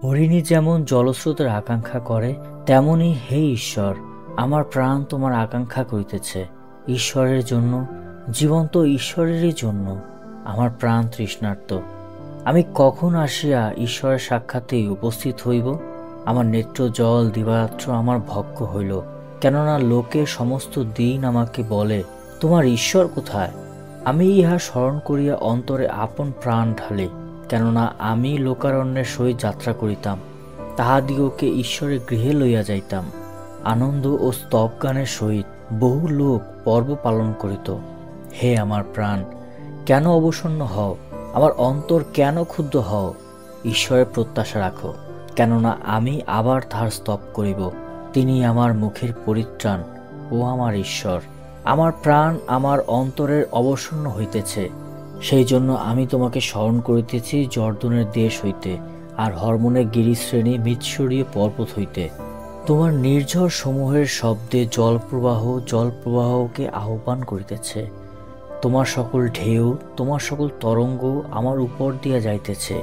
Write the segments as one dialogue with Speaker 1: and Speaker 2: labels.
Speaker 1: হরিণী যেমন জলস্রোতের আকাঙ্ক্ষা করে, তেমনি হে ঈশ্বর, আমার প্রাণ তোমার আকাঙ্ক্ষা করিতেছে। ঈশ্বরের জন্য, জীবন্ত ঈশ্বরেরই জন্য আমার প্রাণ তৃষ্ণার্ত। আমি কখন আসিয়া ঈশ্বরের সাক্ষাতে উপস্থিত হইব? আমার নেত্র জল দিবারাত্র আমার ভক্ষ হইল, কেননা লোকে সমস্ত দিন আমাকে বলে, তোমার ঈশ্বর কোথায়? আমি ইহা স্মরণ করিয়া অন্তরে আপন প্রাণ ঢালি, কেননা আমি লোকারণ্যের সহিত যাত্রা করিতাম, তাহাদিগকে ঈশ্বরের গৃহে লইয়া যাইতাম। আনন্দ ও স্তব গানের সহিত বহু লোক পর্ব পালন করিত। হে আমার প্রাণ, কেন অবসন্ন হও? আমার অন্তর কেন ক্ষুব্ধ হও? ঈশ্বরের প্রত্যাশা রাখো, কেননা আমি আবার তাহার স্তব করিব। তিনি আমার মুখের পরিত্রাণ ও আমার ঈশ্বর। আমার প্রাণ আমার অন্তরের অবসন্ন হইতেছে, সেই জন্য আমি তোমাকে স্মরণ করিতেছি জর্দনের দেশ হইতে, আর হরমোনের গিরিশ্রেণী মিৎসরীয় পর্বত হইতে। তোমার নির্ঝর সমূহের শব্দে জলপ্রবাহকে আহ্বান করিতেছে। তোমার সকল ঢেউ, তোমার সকল তরঙ্গ আমার উপর দিয়া যাইতেছে।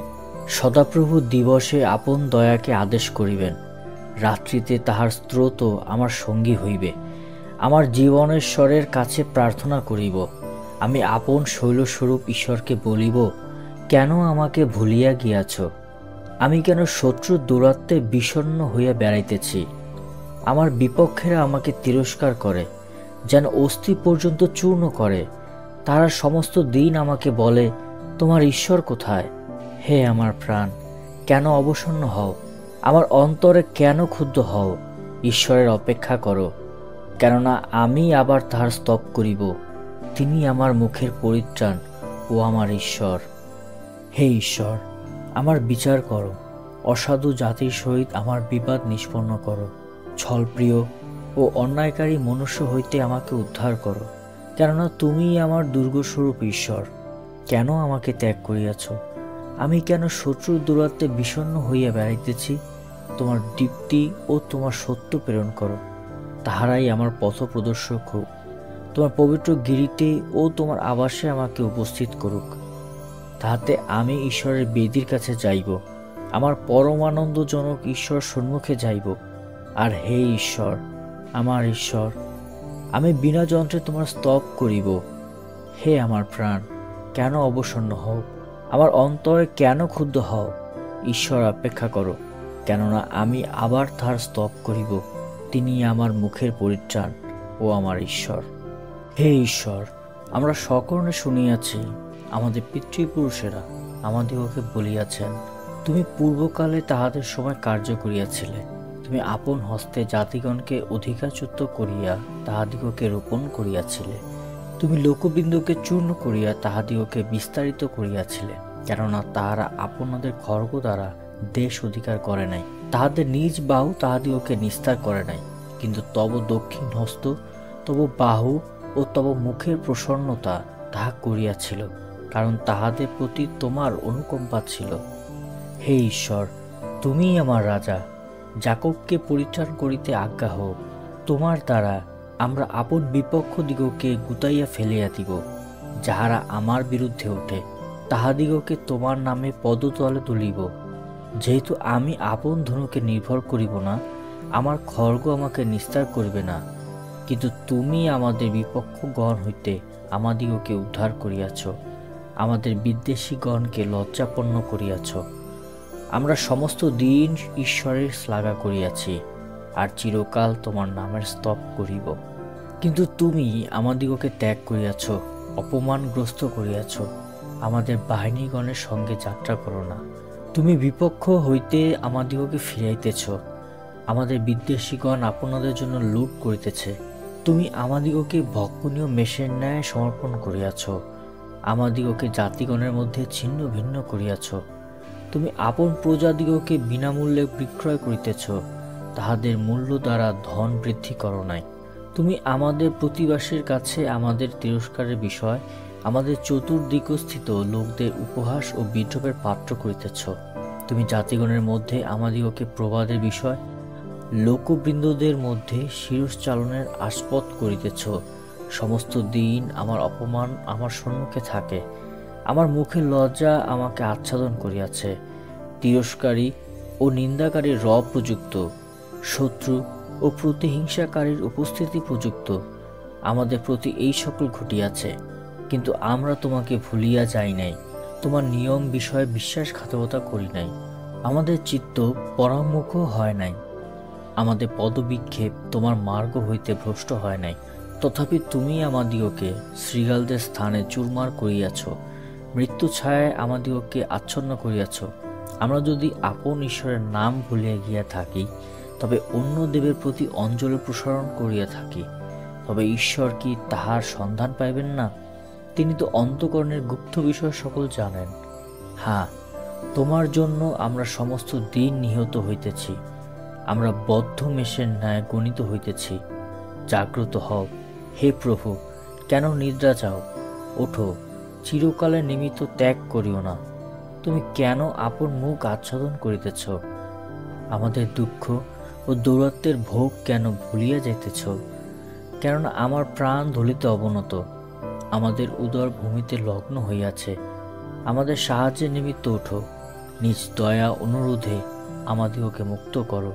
Speaker 1: সদাপ্রভু দিবসে আপন দয়াকে আদেশ করিবেন, রাত্রিতে তাহার স্রোত আমার সঙ্গী হইবে। আমার জীবনেশ্বরের কাছে প্রার্থনা করিব। আমি আপন শৈলস্বরূপ ঈশ্বরকে বলিব, কেন আমাকে ভুলিয়া গিয়াছ? আমি কেন শত্রুর দৌরাত্মে বিষণ্ণ হইয়া বেড়াইতেছি? আমার বিপক্ষেরা আমাকে তিরস্কার করে, যেন অস্থি পর্যন্ত চূর্ণ করে। তারা সমস্ত দিন আমাকে বলে, তোমার ঈশ্বর কোথায়? হে আমার প্রাণ, কেন অবসন্ন হও? আমার অন্তরে কেন ক্ষুব্ধ হও? ঈশ্বরের অপেক্ষা করো, কেননা আমি আবার তাহার স্তব করিব। তিনি আমার মুখের পরিত্রাণ ও আমার ঈশ্বর। হে ঈশ্বর, আমার বিচার করো, অসাধু জাতির সহিত আমার বিবাদ নিষ্পন্ন করো। ছলপ্রিয় ও অন্যায়কারী মনুষ্য হইতে আমাকে উদ্ধার করো, কেননা তুমিই আমার দুর্গস্বরূপ ঈশ্বর। কেন আমাকে ত্যাগ করিয়াছ? আমি কেন শত্রুর দৌরাত্মে বিষণ্ণ হইয়া বেড়াইতেছি? তোমার দীপ্তি ও তোমার সত্য প্রেরণ করো, তাহারাই আমার পথ প্রদর্শক হোক। তোমার পবিত্র গিরিতে ও তোমার আবাসে আমাকে উপস্থিত করুক, তাহাতে আমি ঈশ্বরের বেদীর কাছে যাইব, আমার পরমানন্দজনক ঈশ্বর সম্মুখে যাইব। আর হে ঈশ্বর, আমার ঈশ্বর, আমি বিনা যন্ত্রে তোমার স্তব করিব। হে আমার প্রাণ, কেন অবসন্ন হও? আমার অন্তরে কেন ক্ষুব্ধ হও? ঈশ্বর অপেক্ষা করো, কেননা আমি আবার তাহার স্তব করিব। তিনি আমার মুখের পরিত্রাণ ও আমার ঈশ্বর। হে ঈশ্বর, আমরা সকর্ণে শুনিয়াছি, আমাদের পিতৃপুরুষেরা আমাদিগকে বলিয়াছেন, তুমি পূর্বকালে তাহাদের সময় কার্য করিয়াছিলে। তুমি আপন হস্তে জাতিগণকে অধিকারচ্যুত করিয়া তাহাদিগকে রোপণ করিয়াছিলে। তুমি লোকবৃন্দকে চূর্ণ করিয়া তাহাদিগকে বিস্তারিত করিয়াছিলে, কেননা তাহারা আপনাদের খড়গ দ্বারা দেশ অধিকার করে নাই, তাহাদের নিজ বাহু তাহাদিগকে নিস্তার করে নাই। কিন্তু তব দক্ষিণ হস্ত, তব বাহু ও তব মুখের প্রসন্নতা তাহা করিয়াছিল, কারণ তাহাদের প্রতি তোমার অনুকম্পা ছিল। হে ঈশ্বর, তুমিই আমার রাজা, যাকবকে পরিত্রাণ করিতে আজ্ঞা হোক। তোমার দ্বারা আমরা আপন বিপক্ষ দিগকে গুতাইয়া ফেলিয়া দিব। যাহারা আমার বিরুদ্ধে ওঠে, তাহাদিগকে তোমার নামে পদতলে তুলিব। যেহেতু আমি আপন ধনুকে নির্ভর করিব না, আমার খড়গ আমাকে নিস্তার করিবে না, কিন্তু তুমি আমাদের বিপক্ষগণ হইতে আমাদিগকে উদ্ধার করিয়াছ, আমাদের বিদ্বেষীগণকে লজ্জাপন্ন করিয়াছ। আমরা সমস্ত দিন ঈশ্বরের শ্লাঘা করিয়াছি, আর চিরকাল তোমার নামের স্তব করিব। কিন্তু তুমি আমাদিগকে ত্যাগ করিয়াছ, অপমানগ্রস্ত করিয়াছ। আমাদের বাহিনীগণের সঙ্গে যাত্রা করো না। তুমি বিপক্ষ হইতে আমাদিগকে ফিরাইতেছ, আমাদের বিদ্বেষীগণ আপনাদের জন্য লুট করিতেছে। তুমি আমাদিগকে ভক্ষণীয় মেষের ন্যায় সমর্পণ করিয়াছ, আমাদিগকে জাতিগণের মধ্যে ছিন্ন ভিন্ন করিয়াছ। তুমি আপন প্রজাদিগকে বিনামূল্যে বিক্রয় করিতেছ, তাহাদের মূল্য দ্বারা ধন বৃদ্ধি করো নাই। তুমি আমাদের প্রতিবাসীর কাছে আমাদের তিরস্কারের বিষয়, আমাদের চতুর্দিকস্থিত লোকদের উপহাস ও বিদ্রূপের পাত্র করিতেছ। তুমি জাতিগণের মধ্যে আমাদিগকে প্রবাদের বিষয়, লোকবৃন্দদের মধ্যে শিরশ্চালনের আস্পদ করিতেছ। সমস্ত দিন আমার অপমান আমার সম্মুখে থাকে, আমার মুখের লজ্জা আমাকে আচ্ছাদন করিয়াছে। তিরস্কারী ও নিন্দাকারীর প্রযুক্ত, শত্রু ও প্রতিহিংসাকারীর উপস্থিতি প্রযুক্ত। আমাদের প্রতি এই সকল ঘটিয়াছে, কিন্তু আমরা তোমাকে ভুলিয়া যাই নাই, তোমার নিয়ম বিষয়ে বিশ্বাসঘাতকতা করি নাই। আমাদের চিত্ত পরামুখ হয় নাই, আমাদের পদবিক্ষেপ তোমার মার্গ হইতে ভ্রষ্ট হয় নাই। তথাপি তুমি আমাদিগকে শৃগালদের স্থানে চুরমার করিয়াছ, মৃত্যু ছায়ায় আমাদিগকে আচ্ছন্ন করিয়াছ। আমরা যদি আপন ঈশ্বরের নাম ভুলিয়া গিয়া থাকি, তবে অন্য দেবের প্রতি অঞ্জলি প্রসারণ করিয়া থাকি, তবে ঈশ্বর কি তাহার সন্ধান পাইবেন না? তিনি তো অন্তঃকরণের গুপ্ত বিষয় সকল জানেন। হ্যাঁ, তোমার জন্য আমরা সমস্ত দিন নিহত হইতেছি, আমরা বদ্ধ মেষের ন্যায় গণিত হইতেছি। জাগ্রত হও, হে প্রভু, কেন নিদ্রা চাও? ওঠো, চিরকালের নিমিত্ত ত্যাগ করিও না। তুমি কেন আপন মুখ আচ্ছাদন করিতেছ? আমাদের দুঃখ ও দৌরাত্মের ভোগ কেন ভুলিয়া যাইতেছ? কেননা আমার প্রাণ ধলিতে অবনত, আমাদের উদর ভূমিতে লগ্ন হইয়াছে। আমাদের সাহায্যের নিমিত্ত ওঠো, নিজ দয়া অনুরোধে আমাদিগকে মুক্ত করো।